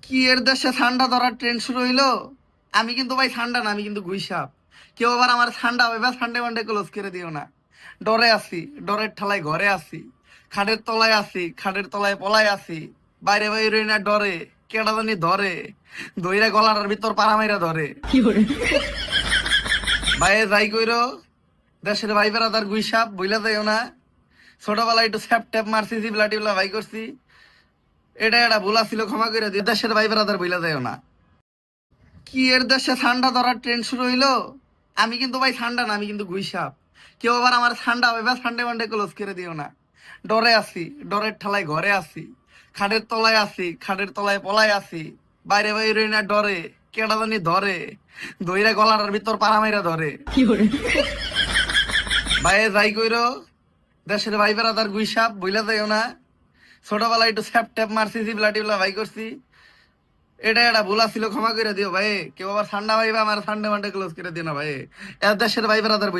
কি এর দেশে ঠান্ডা ধরার ট্রেন্ড শুরু হইলো? আমি কিন্তু ভাই ঠান্ডা না, আমি কিন্তু গুইসাপ। কেউ আবার আমার ঠান্ডা হবে ঠান্ডা মান্ডে ক্লোজ করে দিও না। ডরে আছি, ডরের ঠালায় ঘরে আছি, খাটের তলায় আছি, খাটের তলায় পলায় আছি, বাইরে বাইরে না ডরে, কেডা জানি ধরে, দইরা গলার ভিতর পাড়া মাইরা ধরে। বাইরে যাই কইরো, দেশের ভাই বেড়াদার গুইসাপ বইলা যাইও না। ছোটবেলায় একটু স্যাপ ট্যাপ মারছি, জিবলা টিবলা ভাই করছি, এটা ভুল ছিল, ক্ষমা করে দিও। দেশের ভাই বেড়াদার বইলা যাইও না। কি এর দেশে ঠান্ডা ধরার ট্রেন্ড শুরু হইলো? আমি কিন্তু ভাই ঠান্ডা না, আমি কিন্তু গুইসাপ। কেউ আবার আমার ঠান্ডা হবে ঠান্ডা মান্ডে ক্লোজ করে দিও না। ডরে আছি, ডরের ঠালায় ঘরে আছি, খাটের তলায় আছি, খাটের তলায় পলায় আছি, বাইরে বাইরে না ডরে, কেডা জানি ধরে, দইরা গলার ভিতর পাড়া মাইরা ধরে। বাইরে যাই কইরো, দেশের ভাই বেড়াদার গুইসাপ বইলা যাইও না। ছোটবেলায় একটু স্যাপ ট্যাপ মারছি, জিবলা টিবলা ভাই করছি, এটা ভুল ছিল, ক্ষমা করে দিও ভাই। কেউ আবার ঠান্ডা ভাই বা আমার ঠান্ডা মান্ডে ক্লোজ করে দিও না ভাই। এর দেশের ভাই বেড়াদার